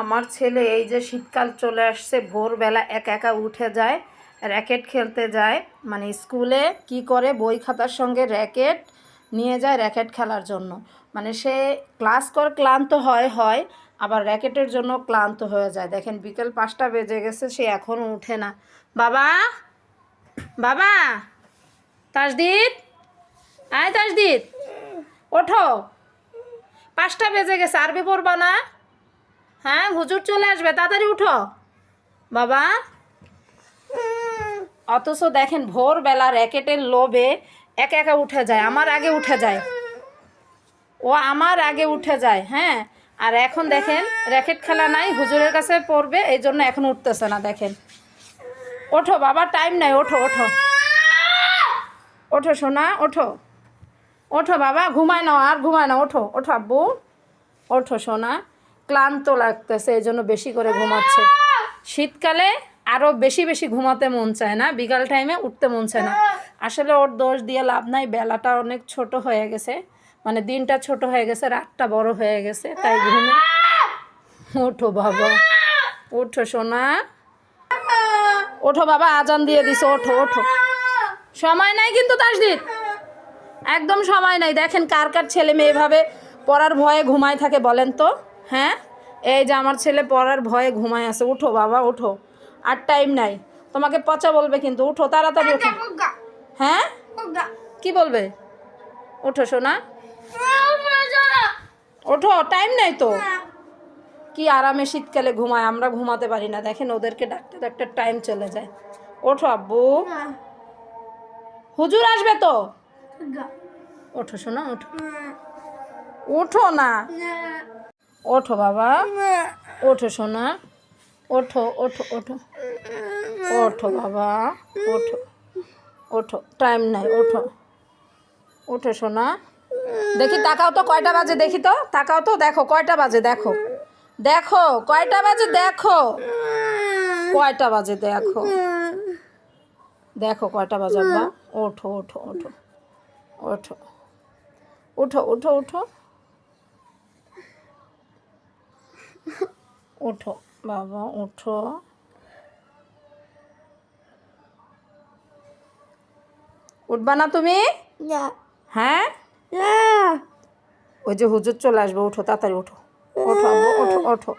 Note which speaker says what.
Speaker 1: আমার ছেলে এই যে শীতকাল চলে আসছে, ভোরবেলা একা একা উঠে যায়, র্যাকেট খেলতে যায়। মানে স্কুলে কি করে, বই খাতার সঙ্গে র্যাকেট নিয়ে যায় র্যাকেট খেলার জন্য। মানে সে ক্লাস করে ক্লান্ত হয়, আবার র্যাকেটের জন্য ক্লান্ত হয়ে যায়। দেখেন বিকেল 5টা বেজে গেছে, সে এখনও উঠে না। বাবা, বাবা, তাসদিদ, আয় তাসদিদ, ওঠো, 5টা বেজে গেছে, আরবি পড়বা না? হ্যাঁ, হুজুর চলে আসবে, তাড়াতাড়ি উঠো বাবা। অথচ দেখেন ভোরবেলা র্যাকেটের লোভে একা একা উঠে যায়, আমার আগে উঠে যায়, ও আমার আগে উঠে যায়। হ্যাঁ, আর এখন দেখেন র্যাকেট খেলা নাই, হুজুরের কাছে পড়বে, এই জন্য এখন উঠতেছে না। দেখেন, ওঠো বাবা, টাইম নাই, ওঠো ওঠো ওঠো সোনা, ওঠো ওঠো বাবা, ঘুমায় নাও, আর ঘুমায় না, ওঠো ওঠো আব্বু, ওঠো সোনা। ক্লান্ত লাগতেছে, এই জন্য বেশি করে ঘুমাচ্ছে। শীতকালে আরও বেশি বেশি ঘুমাতে মন চায় না, বিকাল টাইমে উঠতে মন চায় না। আসলে ওর দোষ দিয়ে লাভ নাই, বেলাটা অনেক ছোট হয়ে গেছে, মানে দিনটা ছোট হয়ে গেছে, রাতটা বড় হয়ে গেছে, তাই ঘুমে। ওঠো বাবা, ওঠো সোনা, ওঠো বাবা, আজান দিয়ে দিছে, ওঠো ওঠো। সময় নাই কিন্তু তাসদিদ, একদম সময় নাই। দেখেন কার কার ছেলে মেয়ে এভাবে পড়ার ভয়ে ঘুমায় থাকে বলেন তো? হ্যাঁ, এই যে আমার ছেলে পড়ার ভয়ে ঘুমায় আছে। উঠো বাবা, উঠো, আর টাইম নাই, তোমাকে পচা বলবে কিন্তু, উঠো তাড়াতাড়ি উঠো। হ্যাঁ, কি বলবে? ওঠো সোনা, ওঠো, টাইম নাই তো। কি আরামে শীতকালে ঘুমায়, আমরা ঘুমাতে পারি না। দেখেন ওদেরকে ডাক্তার ডাক্তার টাইম চলে যায়। ওঠো আব্বু, হুজুর আসবে তো। ওঠো সোনা, ওঠো, ওঠো না, ওঠো বাবা, ওঠো সোনা, ওঠো ওঠো ওঠো, ওঠো বাবা, ওঠো ওঠো, টাইম নাই, ওঠো ওঠো সোনা। দেখি তাকাও তো কয়টা বাজে, দেখি তো, তাকাও তো, দেখো কয়টা বাজে, দেখো দেখো কয়টা বাজে, দেখো কয়টা বাজে, দেখো দেখো কয়টা বাজে বাবা। ওঠো ওঠো ওঠো ওঠো ওঠো ওঠো ওঠো ওঠো বাবা, ওঠো। উঠবা না তুমি? হ্যাঁ, ওই যে হুজুর চলে আসবে, ওঠো তাড়াতাড়ি, ওঠো ওঠো আব্বু, ওঠো ওঠো।